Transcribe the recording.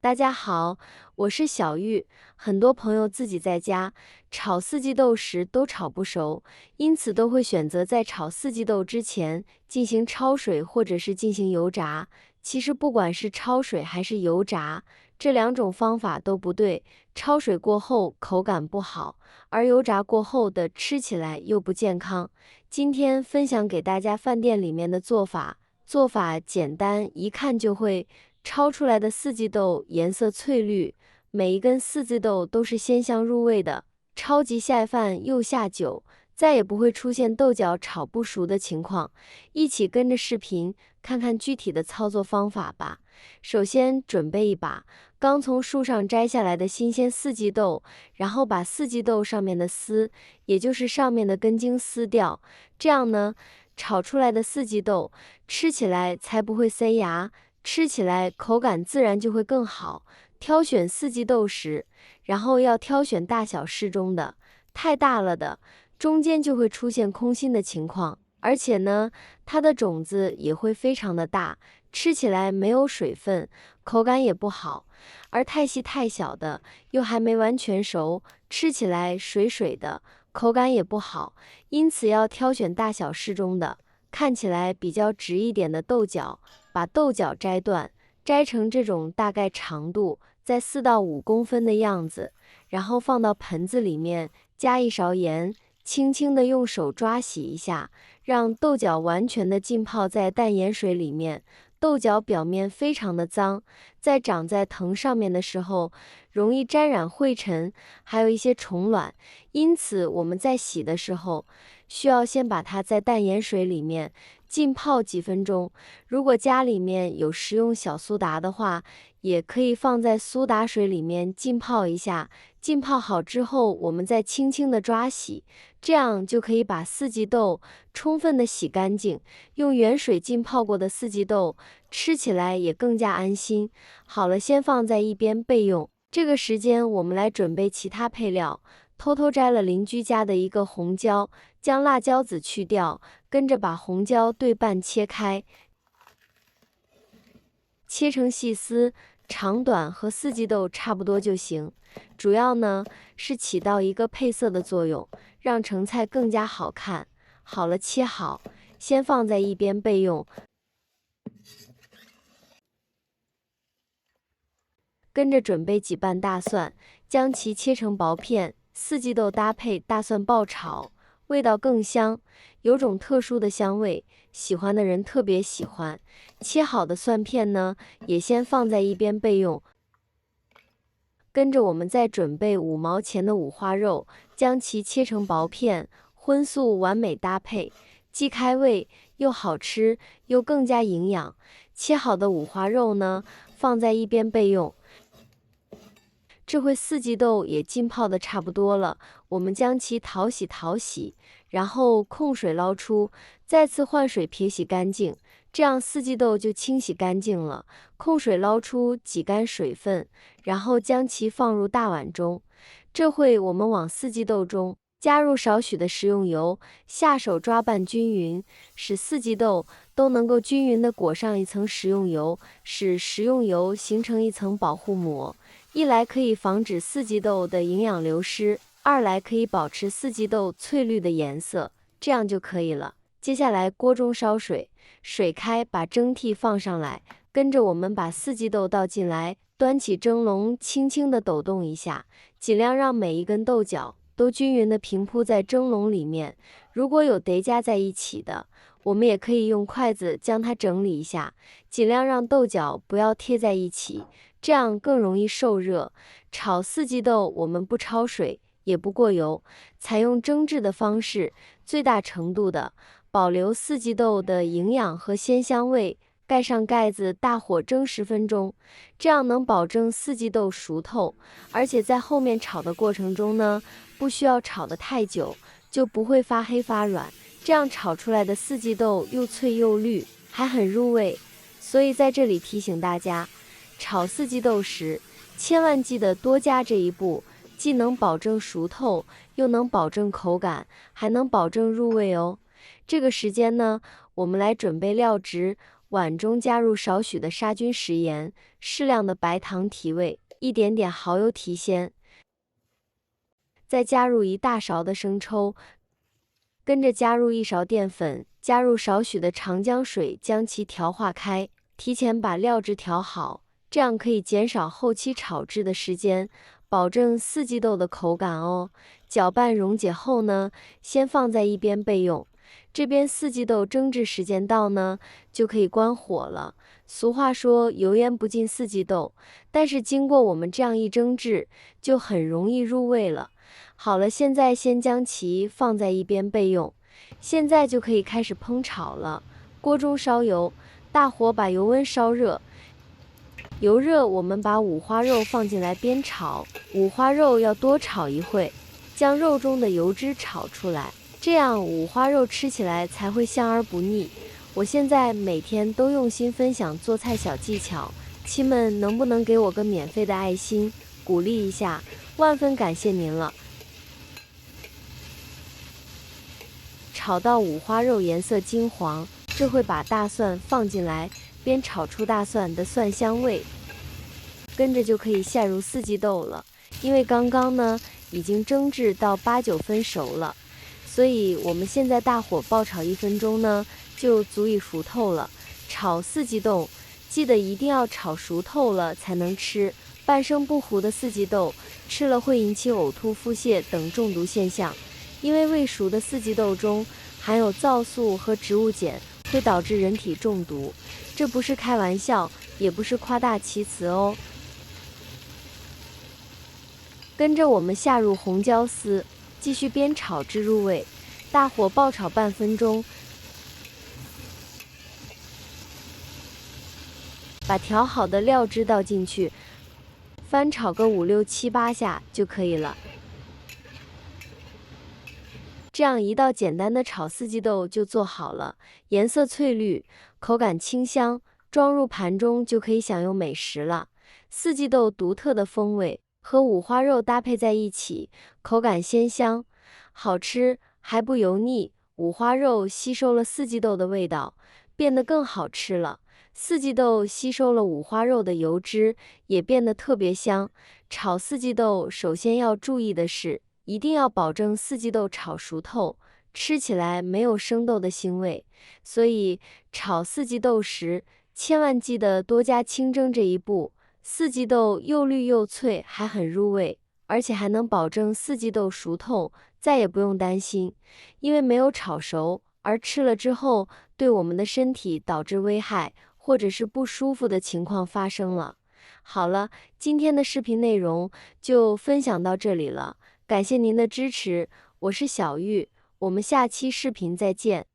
大家好，我是小玉。很多朋友自己在家炒四季豆时都炒不熟，因此都会选择在炒四季豆之前进行焯水或者是进行油炸。其实不管是焯水还是油炸，这两种方法都不对。焯水过后口感不好，而油炸过后的吃起来又不健康。今天分享给大家饭店里面的做法，做法简单，一看就会。焯出来的四季豆颜色翠绿，每一根四季豆都是鲜香入味的，超级下饭又下酒，再也不会出现豆角炒不熟的情况。一起跟着视频看看具体的操作方法吧。首先准备一把刚从树上摘下来的新鲜四季豆，然后把四季豆上面的丝，也就是上面的根茎撕掉，这样呢，炒出来的四季豆吃起来才不会塞牙。吃起来口感自然就会更好。挑选四季豆时，然后要挑选大小适中的，太大了的，中间就会出现空心的情况，而且呢，它的种子也会非常的大，吃起来没有水分，口感也不好。而太细太小的，又还没完全熟，吃起来水水的，口感也不好。因此要挑选大小适中的，看起来比较直一点的豆角。把豆角摘断，摘成这种大概长度在4到5公分的样子，然后放到盆子里面，加一勺盐，轻轻的用手抓洗一下，让豆角完全的浸泡在淡盐水里面。豆角表面非常的脏，在长在藤上面的时候，容易沾染灰尘，还有一些虫卵，因此我们在洗的时候，需要先把它在淡盐水里面浸泡几分钟。如果家里面有食用小苏打的话，也可以放在苏打水里面浸泡一下。浸泡好之后，我们再轻轻的抓洗，这样就可以把四季豆充分的洗干净。用原水浸泡过的四季豆，吃起来也更加安心。好了，先放在一边备用。这个时间我们来准备其他配料。偷偷摘了邻居家的一个红椒，将辣椒籽去掉，跟着把红椒对半切开，切成细丝，长短和四季豆差不多就行。主要呢是起到一个配色的作用，让成菜更加好看。好了，切好，先放在一边备用。跟着准备几瓣大蒜，将其切成薄片。四季豆搭配大蒜爆炒，味道更香，有种特殊的香味，喜欢的人特别喜欢。切好的蒜片呢，也先放在一边备用。跟着我们再准备5毛钱的五花肉，将其切成薄片，荤素完美搭配，既开胃又好吃，又更加营养。切好的五花肉呢，放在一边备用。这回四季豆也浸泡的差不多了，我们将其淘洗，然后控水捞出，再次换水撇洗干净，这样四季豆就清洗干净了。控水捞出，挤干水分，然后将其放入大碗中。这会我们往四季豆中加入少许的食用油，下手抓拌均匀，使四季豆都能够均匀地裹上一层食用油，使食用油形成一层保护膜。一来可以防止四季豆的营养流失，二来可以保持四季豆翠绿的颜色，这样就可以了。接下来锅中烧水，水开，把蒸屉放上来，跟着我们把四季豆倒进来，端起蒸笼，轻轻地抖动一下，尽量让每一根豆角都均匀地平铺在蒸笼里面。如果有叠加在一起的，我们也可以用筷子将它整理一下，尽量让豆角不要贴在一起，这样更容易受热。炒四季豆我们不焯水，也不过油，采用蒸制的方式，最大程度的保留四季豆的营养和鲜香味。盖上盖子，大火蒸10分钟，这样能保证四季豆熟透，而且在后面炒的过程中呢，不需要炒得太久，就不会发黑发软。这样炒出来的四季豆又脆又绿，还很入味。所以在这里提醒大家，炒四季豆时，千万记得多加这一步，既能保证熟透，又能保证口感，还能保证入味哦。这个时间呢，我们来准备料汁。碗中加入少许的杀菌食盐，适量的白糖提味，一点点蚝油提鲜，再加入1大勺的生抽，跟着加入1勺淀粉，加入少许的长姜水，将其调化开，提前把料汁调好，这样可以减少后期炒制的时间，保证四季豆的口感哦。搅拌溶解后呢，先放在一边备用。这边四季豆蒸制时间到呢，就可以关火了。俗话说油烟不进四季豆，但是经过我们这样一蒸制，就很容易入味了。好了，现在先将其放在一边备用。现在就可以开始烹炒了。锅中烧油，大火把油温烧热。油热，我们把五花肉放进来煸炒。五花肉要多炒一会，将肉中的油脂炒出来。这样五花肉吃起来才会香而不腻。我现在每天都用心分享做菜小技巧，亲们能不能给我个免费的爱心，鼓励一下？万分感谢您了。炒到五花肉颜色金黄，这会把大蒜放进来，煸炒出大蒜的蒜香味。跟着就可以下入四季豆了，因为刚刚呢已经蒸制到8、9分熟了。所以我们现在大火爆炒1分钟呢，就足以熟透了。炒四季豆，记得一定要炒熟透了才能吃，半生不糊的四季豆吃了会引起呕吐、腹泻等中毒现象，因为未熟的四季豆中含有皂素和植物碱，会导致人体中毒。这不是开玩笑，也不是夸大其词哦。跟着我们下入红椒丝。继续煸炒至入味，大火爆炒半分钟，把调好的料汁倒进去，翻炒个5、6、7、8下就可以了。这样一道简单的炒四季豆就做好了，颜色翠绿，口感清香，装入盘中就可以享用美食了。四季豆独特的风味和五花肉搭配在一起，口感鲜香，好吃还不油腻。五花肉吸收了四季豆的味道，变得更好吃了。四季豆吸收了五花肉的油脂，也变得特别香。炒四季豆首先要注意的是，一定要保证四季豆炒熟透，吃起来没有生豆的腥味。所以炒四季豆时，千万记得多加清蒸这一步。四季豆又绿又脆，还很入味，而且还能保证四季豆熟透，再也不用担心因为没有炒熟而吃了之后对我们的身体导致危害或者是不舒服的情况发生了。好了，今天的视频内容就分享到这里了，感谢您的支持，我是小玉，我们下期视频再见。